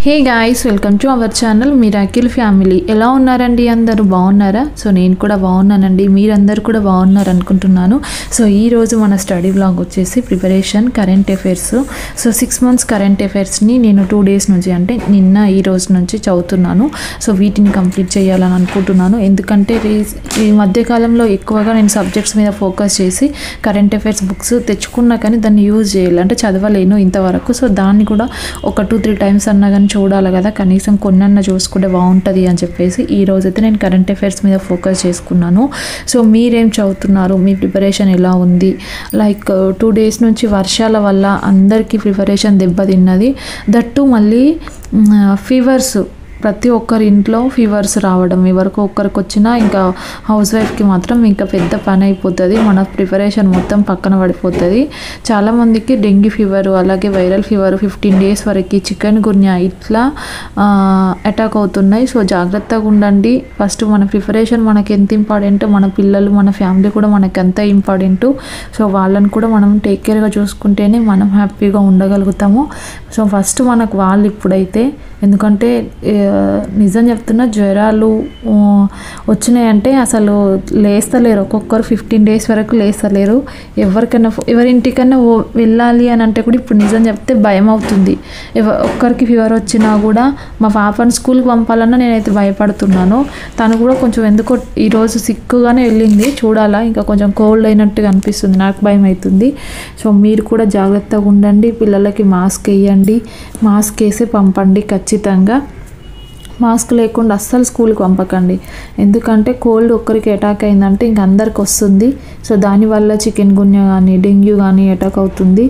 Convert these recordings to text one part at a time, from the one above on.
Hey guys, welcome to our channel miracle family. ఎలా ఉన్నారండి? అందరూ బాగున్నారా? సో నేను కూడా బాగున్నానండి, మీరందరూ కూడా బాగున్నారు అనుకుంటున్నాను. సో ఈరోజు మన స్టడీ బ్లాగ్ వచ్చేసి preparation current affairs. So 6 months current అఫైర్స్ని నేను 2 days నుంచి, అంటే నిన్న ఈ రోజు నుంచి చదువుతున్నాను. సో వీటిని కంప్లీట్ చేయాలని అనుకుంటున్నాను. ఎందుకంటే ఈ మధ్యకాలంలో ఎక్కువగా నేను సబ్జెక్ట్స్ మీద ఫోకస్ చేసి కరెంట్ అఫైర్స్ బుక్స్ తెచ్చుకున్నా కానీ దాన్ని యూజ్ చేయాలి, అంటే చదవలేను ఇంతవరకు. సో దాన్ని కూడా ఒక 2-3 times అన్నా కానీ చూడాలి కదా, కనీసం కొన్నన్నా చూసుకుంటే బాగుంటుంది అని చెప్పేసి ఈ రోజైతే నేను కరెంట్ అఫైర్స్ మీద ఫోకస్ చేసుకున్నాను. సో మీరేం చదువుతున్నారు? మీ ప్రిపరేషన్ ఎలా ఉంది? లైక్ 2 days నుంచి వర్షాల వల్ల అందరికీ ప్రిపరేషన్ దెబ్బతిన్నది. దట్టు మళ్ళీ ఫీవర్స్, ప్రతి ఒక్కరి ఇంట్లో ఫీవర్స్ రావడం, ఎవరికి ఒక్కరికి వచ్చినా ఇంకా హౌస్ వైఫ్కి మాత్రం ఇంకా పెద్ద పని అయిపోతుంది. మన ప్రిపరేషన్ మొత్తం పక్కన పడిపోతుంది. చాలామందికి డెంగ్యూ ఫీవర్, అలాగే వైరల్ ఫీవర్ 15 days వరకు, చికెన్ గున్యా ఇట్లా అటాక్ అవుతున్నాయి. సో జాగ్రత్తగా ఉండండి. ఫస్ట్ మన ప్రిపరేషన్ మనకి ఎంత ఇంపార్టెంట్, మన పిల్లలు మన ఫ్యామిలీ కూడా మనకి ఎంత ఇంపార్టెంట్. సో వాళ్ళని కూడా మనం టేక్ కేర్గా చూసుకుంటేనే మనం హ్యాపీగా ఉండగలుగుతాము. సో ఫస్ట్ మనకు వాళ్ళు ఇప్పుడైతే, ఎందుకంటే నిజం చెప్తున్నా, జ్వరాలు వచ్చినాయంటే అసలు లేస్తలేరు. ఒక్కొక్కరు 15 days వరకు లేస్తలేరు. ఎవరింటికన్నా వెళ్ళాలి అని అంటే కూడా ఇప్పుడు నిజం చెప్తే భయం అవుతుంది. ఒక్కరికి ఫీవర్ వచ్చినా కూడా మా పాపని స్కూల్కి పంపాలన్నా నేనైతే భయపడుతున్నాను. తను కూడా కొంచెం ఎందుకో ఈరోజు సిక్కుగానే వెళ్ళింది. చూడాలా, ఇంకా కొంచెం కోల్డ్ అయినట్టుగా అనిపిస్తుంది, నాకు భయం అవుతుంది. సో మీరు కూడా జాగ్రత్తగా ఉండండి. పిల్లలకి మాస్క్ వేయండి, మాస్క్ వేసి పంపండి ఖచ్చితంగా. మాస్క్ లేకుండా అస్సలు స్కూల్కి పంపకండి. ఎందుకంటే కోల్డ్ ఒక్కరికి అటాక్ అయిందంటే ఇంక అందరికి వస్తుంది. సో దానివల్ల చికెన్ గున్యా కానీ డెంగ్యూ కానీ అటాక్ అవుతుంది,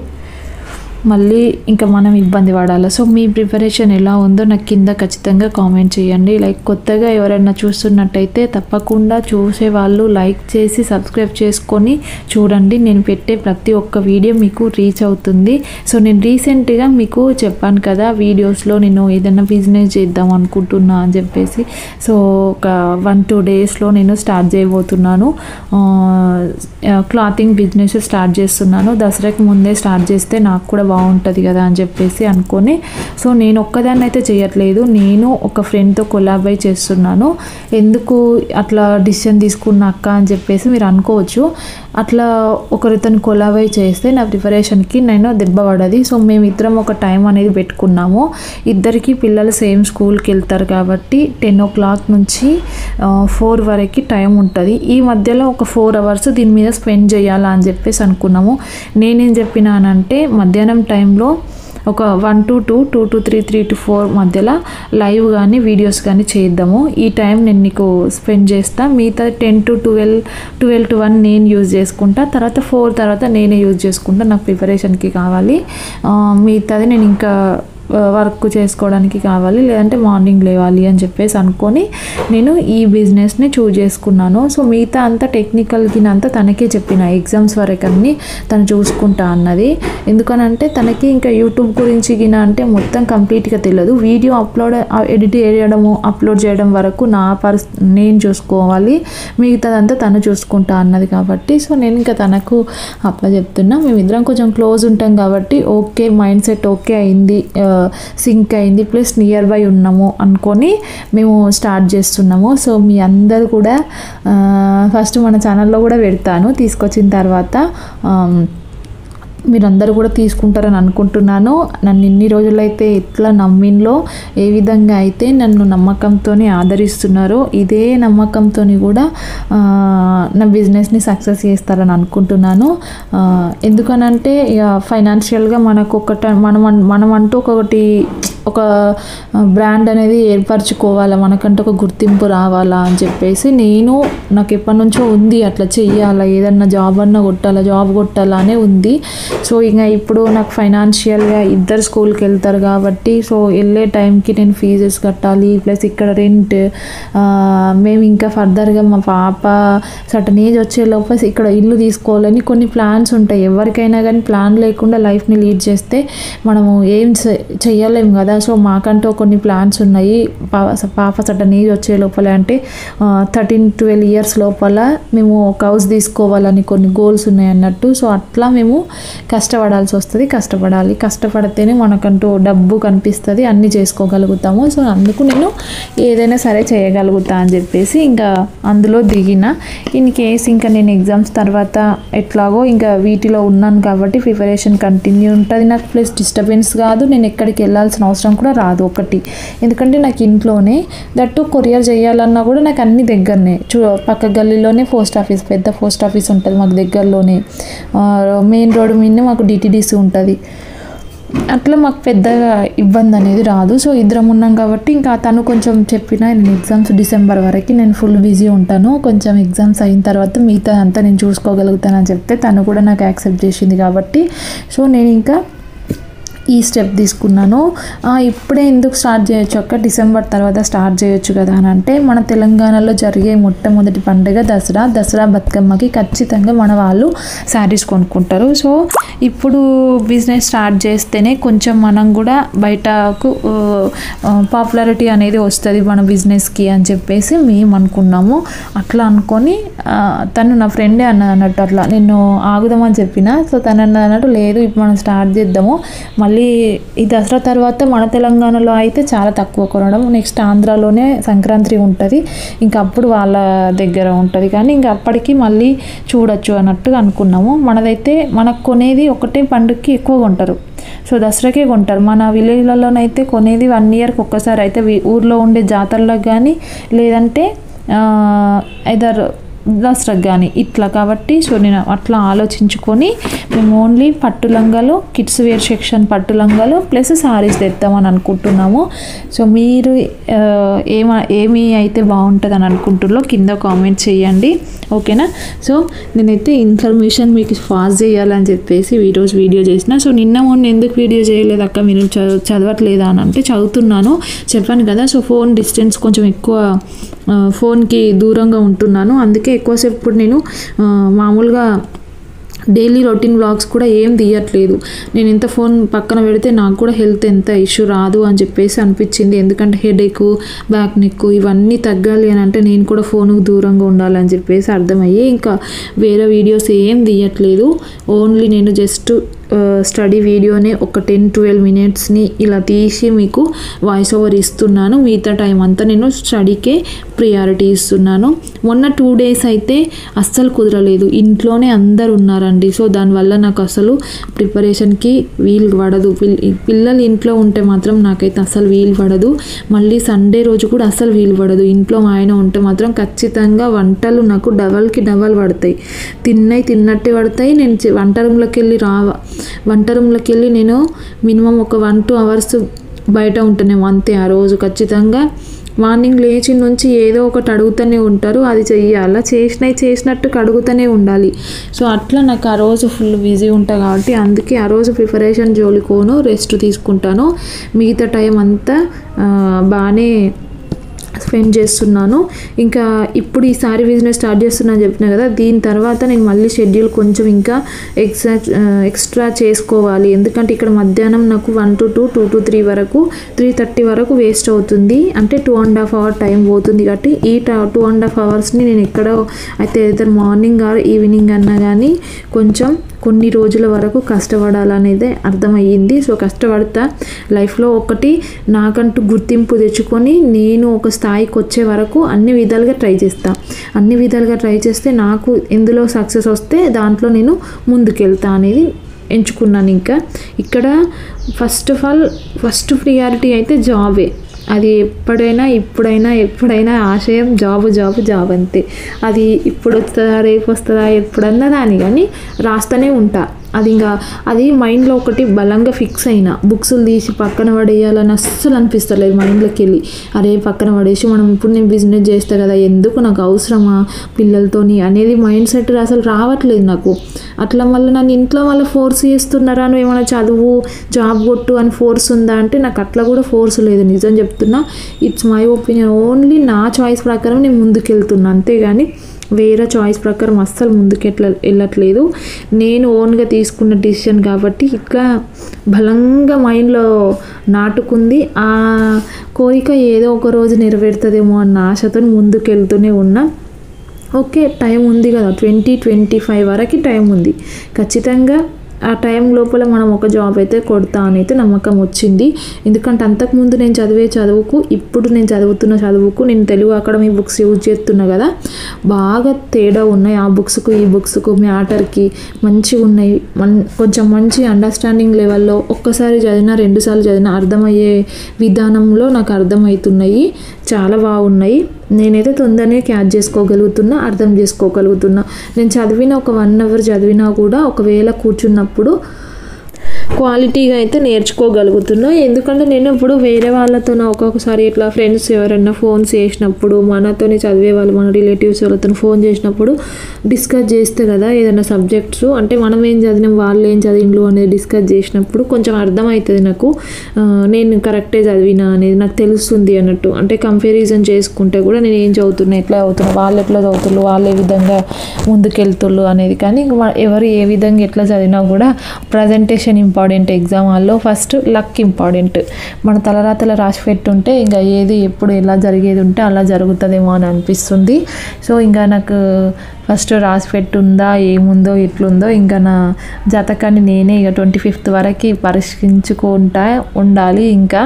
మళ్ళీ ఇంకా మనం ఇబ్బంది పడాలి. సో మీ ప్రిపరేషన్ ఎలా ఉందో నాకు కింద ఖచ్చితంగా కామెంట్ చేయండి. లైక్ కొత్తగా ఎవరైనా చూస్తున్నట్టయితే తప్పకుండా చూసేవాళ్ళు లైక్ చేసి సబ్స్క్రైబ్ చేసుకొని చూడండి. నేను పెట్టే ప్రతి ఒక్క వీడియో మీకు రీచ్ అవుతుంది. సో నేను రీసెంట్గా మీకు చెప్పాను కదా వీడియోస్లో, నేను ఏదైనా బిజినెస్ చేద్దాం అనుకుంటున్నా అని చెప్పేసి. సో ఒక 1-2 daysలో నేను స్టార్ట్ చేయబోతున్నాను. క్లాతింగ్ బిజినెస్ స్టార్ట్ చేస్తున్నాను. దసరాకి ముందే స్టార్ట్ చేస్తే నాకు కూడా బాగుంటుంది కదా అని చెప్పేసి అనుకొని, సో నేను ఒక్కదాన్ని అయితే చేయట్లేదు, నేను ఒక ఫ్రెండ్తో కొలాబ్ అయి చేస్తున్నాను. ఎందుకు అట్లా డిసిషన్ తీసుకున్న అక్క అని చెప్పేసి మీరు అనుకోవచ్చు. అట్లా ఒకరితో కొలాబ్ అయి చేస్తే నా ప్రిపరేషన్కి నేను దెబ్బ పడది. సో మేమిద్దరం ఒక టైం అనేది పెట్టుకున్నాము. ఇద్దరికి పిల్లలు సేమ్ స్కూల్కి వెళ్తారు కాబట్టి 10 o'clock నుంచి 4 వరకు టైం ఉంటుంది. ఈ మధ్యలో ఒక 4 hours దీని మీద స్పెండ్ చేయాలా అని చెప్పేసి అనుకున్నాము. నేనేం చెప్పినానంటే మధ్యాహ్నం టైంలో ఒక 1 to 2, 2 to 3, 3 to 4 మధ్యలో లైవ్ కానీ వీడియోస్ కానీ చేద్దాము. ఈ టైం నేను నీకు స్పెండ్ చేస్తా. మిగతా 10 to 12 to 1 నేను యూజ్ చేసుకుంటా. తర్వాత 4 తర్వాత నేనే యూజ్ చేసుకుంటా, నాకు ప్రిపరేషన్కి కావాలి. మిగతాది నేను ఇంకా వర్క్ చేసుకోవడానికి కావాలి, లేదంటే మార్నింగ్ లేవాలి అని చెప్పేసి అనుకొని నేను ఈ బిజినెస్ని చూజ్ చేసుకున్నాను. సో మిగతా అంతా టెక్నికల్కి అంతా తనకే చెప్పిన, ఎగ్జామ్స్ వరకు అన్నీ తను చూసుకుంటా అన్నది. ఎందుకనంటే తనకి ఇంకా యూట్యూబ్ గురించి అంటే మొత్తం కంప్లీట్గా తెలియదు. వీడియో ఎడిట్ చేయడము అప్లోడ్ చేయడం వరకు నేను చూసుకోవాలి, మిగతాదంతా తను చూసుకుంటా అన్నది కాబట్టి. సో నేను ఇంకా తనకు అప్లా చెప్తున్నా. మేమిద్దరం కొంచెం క్లోజ్ ఉంటాం కాబట్టి ఓకే, మైండ్ సెట్ ఓకే అయింది, సింక్ అయింది, ప్లస్ నియర్ బై ఉన్నాము అనుకొని మేము స్టార్ట్ చేస్తున్నాము. సో మీ అందరూ కూడా ఫస్ట్ మన ఛానల్లో కూడా పెడతాను, తీసుకొచ్చిన తర్వాత మీరందరూ కూడా తీసుకుంటారని అనుకుంటున్నాను. నన్ను ఇన్ని రోజులైతే ఎట్లా నమ్మిన్లో, ఏ విధంగా అయితే నన్ను నమ్మకంతో ఆదరిస్తున్నారో ఇదే నమ్మకంతో కూడా నా బిజినెస్ని సక్సెస్ చేస్తారని అనుకుంటున్నాను. ఎందుకనంటే ఇక ఫైనాన్షియల్గా మనకు మనమంటూ ఒక బ్రాండ్ అనేది ఏర్పరచుకోవాలా, మనకంటే ఒక గుర్తింపు రావాలా అని చెప్పేసి నాకు ఎప్పటి నుంచో ఉంది, అట్లా చెయ్యాలా, ఏదన్నా జాబ్ కొట్టాలా అనే ఉంది. సో ఇంకా ఇప్పుడు నాకు ఫైనాన్షియల్గా ఇద్దరు స్కూల్కి వెళ్తారు కాబట్టి, సో వెళ్ళే టైంకి నేను ఫీజెస్ కట్టాలి, ప్లస్ ఇక్కడ రెంట్, మేము ఇంకా ఫర్దర్గా మా పాప సర్టన్ ఏజ్ వచ్చే లోపల ఇక్కడ ఇల్లు తీసుకోవాలని కొన్ని ప్లాన్స్ ఉంటాయి. ఎవరికైనా కానీ ప్లాన్ లేకుండా లైఫ్ని లీడ్ చేస్తే మనము ఏం చెయ్యలేము కదా. సో మాకంటూ కొన్ని ప్లాన్స్ ఉన్నాయి. పాప సడన్ ఏజ్ వచ్చే లోపల అంటే 13-12 ఇయర్స్ లోపల మేము ఒక హౌస్ తీసుకోవాలని కొన్ని గోల్స్ ఉన్నాయి అన్నట్టు. సో అట్లా మేము కష్టపడాల్సి వస్తుంది. కష్టపడితేనే మనకంటూ డబ్బు కనిపిస్తుంది, అన్నీ చేసుకోగలుగుతాము. సో అందుకు నేను ఏదైనా సరే చేయగలుగుతా అని చెప్పేసి ఇంకా అందులో దిగిన. ఇన్ కేస్ ఇంకా నేను ఎగ్జామ్స్ తర్వాత ఎట్లాగో ఇంకా వీటిలో ఉన్నాను కాబట్టి ప్రిపరేషన్ కంటిన్యూ ఉంటుంది నాకు. ప్లస్ డిస్టర్బెన్స్ కాదు, నేను ఎక్కడికి వెళ్ళాల్సిన అవసరం కూడా రాదు ఒకటి. ఎందుకంటే నాకు ఇంట్లోనే దట్టు కొరియర్ చేయాలన్నా కూడా నాకు అన్ని దగ్గరనే. పక్క గల్లీలోనే పోస్ట్ ఆఫీస్, పెద్ద పోస్ట్ ఆఫీస్ ఉంటుంది మాకు దగ్గరలోనే. మెయిన్ రోడ్ మీదనే మాకు డిటీడీసీ ఉంటుంది. అట్లా మాకు పెద్దగా ఇబ్బంది అనేది రాదు. సో ఇద్దరం ఉన్నాం కాబట్టి ఇంకా తను కొంచెం చెప్పిన నేను ఎగ్జామ్స్ డిసెంబర్ వరకు నేను ఫుల్ బిజీ ఉంటాను, కొంచెం ఎగ్జామ్స్ అయిన తర్వాత మిగతా అంతా నేను చూసుకోగలుగుతానని చెప్తే తను కూడా నాకు యాక్సెప్ట్ చేసింది కాబట్టి సో నేను ఇంకా ఈ స్టెప్ తీసుకున్నాను. ఇప్పుడే ఎందుకు స్టార్ట్ చేయొచ్చు అక్క, డిసెంబర్ తర్వాత స్టార్ట్ చేయొచ్చు కదా అని అంటే, మన తెలంగాణలో జరిగే మొట్టమొదటి పండుగ దసరా బతుకమ్మకి ఖచ్చితంగా మన వాళ్ళు శారీస్ కొనుక్కుంటారు. సో ఇప్పుడు బిజినెస్ స్టార్ట్ చేస్తేనే కొంచెం మనం కూడా బయటకు పాపులారిటీ అనేది వస్తుంది మన బిజినెస్కి అని చెప్పేసి మేము అనుకున్నాము. అట్లా అనుకొని తను నా ఫ్రెండే అన్నట్టు అట్లా నేను ఆగుదామని చెప్పిన. సో తను అన్నట్టు లేదు ఇప్పుడు మనం స్టార్ట్ చేద్దాము, మళ్ళీ ఈ దసరా తర్వాత మన తెలంగాణలో అయితే చాలా తక్కువ కొనడం, నెక్స్ట్ ఆంధ్రాలోనే సంక్రాంతి ఉంటుంది, ఇంకా అప్పుడు వాళ్ళ దగ్గర ఉంటుంది, కానీ ఇంకా అప్పటికి మళ్ళీ చూడొచ్చు అన్నట్టుగా అనుకున్నాము. మనదైతే మనకు కొనేది ఒకటే పండుగకి ఎక్కువ కొంటారు. సో దసరాకే కొంటారు. మన విలేజ్లలోనైతే కొనేది 1 ఇయర్కి ఒక్కసారి అయితే ఊర్లో ఉండే జాతరలకు కానీ లేదంటే ఐదర్ దసరాకు కానీ ఇట్లా. కాబట్టి సో నేను అట్లా ఆలోచించుకొని మేము ఓన్లీ పట్టు లంగాలు, కిడ్స్ వేర్ సెక్షన్ పట్టు లంగాలు ప్లస్ సారీస్ తెద్దామని అనుకుంటున్నాము. సో మీరు ఏమి అయితే బాగుంటుంది అని అనుకుంటున్నారో కింద కామెంట్ చేయండి, ఓకేనా. సో నేనైతే ఇన్ఫర్మేషన్ మీకు పాస్ చేయాలని చెప్పేసి ఈరోజు వీడియో చేసిన. సో మొన్న ఎందుకు వీడియో చేయలేదు అక్క మీరు చదవట్లేదా అని అంటే చదువుతున్నాను చెప్పాను కదా. సో ఫోన్ డిస్టెన్స్ కొంచెం ఎక్కువ, ఫోన్కి దూరంగా ఉంటున్నాను, అందుకే ఎక్కువసేపు ఇప్పుడు నేను మామూలుగా డైలీ రొటీన్ వ్లాగ్స్ కూడా ఏం తీయట్లేదు. నేను ఎంత ఫోన్ పక్కన పెడితే నాకు కూడా హెల్త్ ఎంత ఇష్యూ రాదు అని చెప్పేసి అనిపించింది. ఎందుకంటే హెడేక్, బ్యాక్ నెక్ ఇవన్నీ తగ్గాలి అని అంటే నేను కూడా ఫోన్కు దూరంగా ఉండాలని చెప్పేసి అర్థమయ్యి ఇంకా వేరే వీడియోస్ ఏం తీయట్లేదు. ఓన్లీ నేను జస్ట్ స్టడీ వీడియోనే ఒక 10-12 మినిట్స్ని ఇలా తీసి మీకు వాయిస్ ఓవర్ ఇస్తున్నాను. మిగతా టైం అంతా నేను స్టడీకే ప్రియారిటీ ఇస్తున్నాను. మొన్న 2 days అయితే అస్సలు కుదరలేదు, ఇంట్లోనే అందరు ఉన్నారండి. సో దానివల్ల నాకు అసలు ప్రిపరేషన్కి వీలు పడదు. పిల్లలు ఇంట్లో ఉంటే మాత్రం నాకైతే అస్సలు వీలు పడదు. మళ్ళీ సండే రోజు కూడా అస్సలు వీలు పడదు. ఇంట్లో మా ఆయన ఉంటే మాత్రం ఖచ్చితంగా వంటలు నాకు డబల్కి డబల్ పడతాయి. తిన్నట్టే పడతాయి. నేను వంట రూమ్లోకి వెళ్ళి నేను మినిమం ఒక 1-2 hours బయట ఉంటేనేమో అంతే. ఆ రోజు ఖచ్చితంగా మార్నింగ్ లేచి నుంచి ఏదో ఒకటి అడుగుతూనే ఉంటారు, అది చెయ్యాలా, చేసినట్టు అడుగుతూనే ఉండాలి. సో అట్లా నాకు ఆ రోజు ఫుల్ బిజీ ఉంటాను కాబట్టి అందుకే ఆ రోజు ప్రిపరేషన్ జోలికోను, రెస్ట్ తీసుకుంటాను. మిగతా టైం అంతా బాగానే స్పెండ్ చేస్తున్నాను. ఇంకా ఇప్పుడు ఈ సారీ బిజినెస్ స్టార్ట్ చేస్తున్నా అని చెప్పినా కదా, దీని తర్వాత నేను మళ్ళీ షెడ్యూల్ కొంచెం ఇంకా ఎక్స్ట్రా చేసుకోవాలి. ఎందుకంటే ఇక్కడ మధ్యాహ్నం నాకు 1 to 2, 2 to 3 వరకు 3:30 వరకు వేస్ట్ అవుతుంది, అంటే 2.5 hour టైం పోతుంది. కాబట్టి ఈ 2.5 hoursని నేను ఎక్కడ అయితే ఇద్దరు మార్నింగ్ ఆర్ ఈవినింగ్ అన్నా కానీ కొంచెం కొన్ని రోజుల వరకు కష్టపడాలనేది అర్థమయ్యింది. సో కష్టపడతా, లైఫ్లో ఒకటి నాకంటూ గుర్తింపు తెచ్చుకొని నేను ఒక స్థాయికి వచ్చే వరకు అన్ని విధాలుగా ట్రై చేస్తే నాకు ఎందులో సక్సెస్ వస్తే దాంట్లో నేను ముందుకెళ్తా అనేది ఎంచుకున్నాను. ఇంకా ఇక్కడ ఫస్ట్ ప్రియారిటీ అయితే జాబే. అది ఎప్పుడైనా ఆశయం జాబ్ అంతే. అది ఇప్పుడు వస్తుందా రేపు వస్తుందా ఎప్పుడన్నా దాని కానీ రాస్తూనే ఉంటా. అది మైండ్లో ఒకటి బలంగా ఫిక్స్ అయినా బుక్స్లు తీసి పక్కన పడేయాలని అస్సలు అనిపిస్తలేదు. మైండ్లోకి వెళ్ళి అరే పక్కన పడేసి మనం ఇప్పుడు నేను బిజినెస్ చేస్తా కదా, ఎందుకు నాకు అవసరమా పిల్లలతోని అనేది మైండ్ సెట్ అసలు రావట్లేదు నాకు. అట్లా మళ్ళీ నన్ను ఇంట్లో మళ్ళీ ఫోర్స్ చేస్తున్నారా, నువ్వు ఏమైనా చదువు జాబ్ కొట్టు అని ఫోర్స్ ఉందా అంటే నాకు అట్లా కూడా ఫోర్స్ లేదు. నిజం చెప్తున్నా, ఇట్స్ మై ఒపీనియన్, ఓన్లీ నా చాయిస్ ప్రకారం నేను ముందుకెళ్తున్నా, అంతేగాని వేరే చాయిస్ ప్రకారం అస్సలు ముందుకు వెళ్ళట్లేదు. నేను ఓన్గా తీసుకున్న డిసిషన్ కాబట్టి ఇట్లా బలంగా మైండ్లో నాటుకుంది. ఆ కోరిక ఏదో ఒక రోజు నెరవేరుతుందేమో అన్న ఆశతో ముందుకు వెళ్తూనే ఉన్నా. ఓకే, టైం ఉంది కదా, 2025 వరకు టైం ఉంది. ఖచ్చితంగా ఆ టైం లోపల మనం ఒక జాబ్ అయితే కొడతా అని అయితే నమ్మకం వచ్చింది. ఎందుకంటే అంతకుముందు నేను చదివే చదువుకు ఇప్పుడు నేను చదువుతున్న చదువుకు నేను తెలుగు అకాడమీ బుక్స్ యూజ్ చేస్తున్నా కదా, బాగా తేడా ఉన్నాయి. ఆ బుక్స్కు ఈ బుక్స్కు మ్యాటర్కి మంచిగా ఉన్నాయి. కొంచెం మంచి అండర్స్టాండింగ్ లెవెల్లో ఒక్కసారి చదివినా 2 సార్లు చదివినా అర్థమయ్యే విధానంలో నాకు అర్థమవుతున్నాయి. చాలా బాగున్నాయి. నేనైతే తొందరనే క్యాచ్ చేసుకోగలుగుతున్నా, అర్థం చేసుకోగలుగుతున్నా. నేను చదివిన ఒక 1 అవర్ చదివినా కూడా ఒకవేళ కూర్చున్నప్పుడు క్వాలిటీగా అయితే నేర్చుకోగలుగుతున్నా. ఎందుకంటే నేను ఇప్పుడు వేరే వాళ్ళతో ఒక్కొక్కసారి ఇట్లా ఫ్రెండ్స్ ఎవరైనా ఫోన్స్ చేసినప్పుడు, మనతోనే చదివే వాళ్ళు మన రిలేటివ్స్ వాళ్ళతో ఫోన్ చేసినప్పుడు డిస్కస్ చేస్తే కదా ఏదైనా సబ్జెక్ట్స్, అంటే మనం ఏం చదివినాం వాళ్ళు ఏం చదివిండ్రు అనేది డిస్కస్ చేసినప్పుడు కొంచెం అర్థమవుతుంది నాకు. నేను కరెక్టే చదివినా అనేది నాకు తెలుస్తుంది అన్నట్టు. అంటే కంపారిజన్ చేసుకుంటే కూడా నేను ఏం చదువుతున్నా, ఎట్లా చదువుతున్నా, వాళ్ళు ఎట్లా చదువుతున్నారు, వాళ్ళు ఏ విధంగా ముందుకెళ్తుళ్ళు అనేది. కానీ ఎవరు ఏ విధంగా ఎట్లా చదివినా కూడా ప్రజెంటేషన్ ఇంపార్టెంట్. ఎగ్జామ్ హాల్లో ఫస్ట్ లక్ ఇంపార్టెంట్. మన తలరాతల రాసి పెట్టుంటే ఇంకా ఏది ఎప్పుడు ఎలా జరిగేది ఉంటే అలా జరుగుతుందేమో అని అనిపిస్తుంది. సో ఇంకా నాకు ఫస్ట్ రాసి పెట్టుందా ఏముందో ఎట్లుందో ఇంకా నా జాతకాన్ని నేనే ఇక 25th వరకు పరిష్కరించుకుంటా ఉండాలి ఇంకా.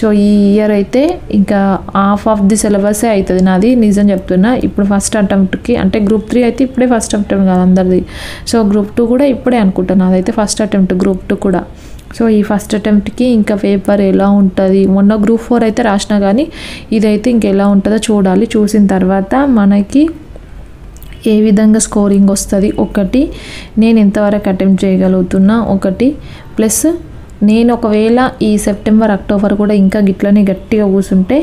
సో ఈ ఇయర్ అయితే ఇంకా హాఫ్ ఆఫ్ ది సిలబసే అవుతుంది నాది, నిజం చెప్తున్నా. ఇప్పుడు ఫస్ట్ అటెంప్ట్కి అంటే గ్రూప్ 3 అయితే ఇప్పుడే ఫస్ట్ అటెంప్ట్ కాదు అందరిది. సో గ్రూప్ 2 కూడా ఇప్పుడే అనుకుంటాను, అదైతే ఫస్ట్ అటెంప్ట్ గ్రూప్ 2 కూడా. సో ఈ ఫస్ట్ అటెంప్ట్కి ఇంకా పేపర్ ఎలా ఉంటుంది, మొన్న గ్రూప్ 4 అయితే రాసినా కానీ ఇదైతే ఇంకెలా ఉంటుందో చూడాలి. చూసిన తర్వాత మనకి ఏ విధంగా స్కోరింగ్ వస్తుంది ఒకటి, నేను ఎంతవరకు అటెంప్ట్ చేయగలుగుతున్నా ఒకటి, ప్లస్ నేను ఒకవేళ ఈ సెప్టెంబర్ అక్టోబర్ కూడా ఇంకా గిట్లనే గట్టిగా కూర్చుంటే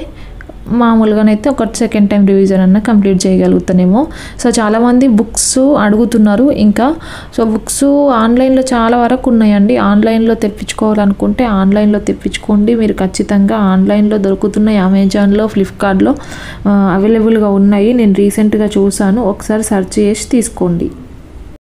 మామూలుగానైతే ఒక సెకండ్ టైం రివిజన్ అన్న కంప్లీట్ చేయగలుగుతానేమో. సో చాలామంది బుక్స్ అడుగుతున్నారు ఇంకా. సో బుక్స్ ఆన్లైన్లో చాలా వరకు ఉన్నాయండి. ఆన్లైన్లో తెప్పించుకోవాలనుకుంటే ఆన్లైన్లో తెప్పించుకోండి. మీరు ఖచ్చితంగా ఆన్లైన్లో దొరుకుతున్నాయి, అమెజాన్లో, ఫ్లిప్కార్ట్లో అవైలబుల్గా ఉన్నాయి. నేను రీసెంట్గా చూసాను, ఒకసారి సెర్చ్ చేసి తీసుకోండి.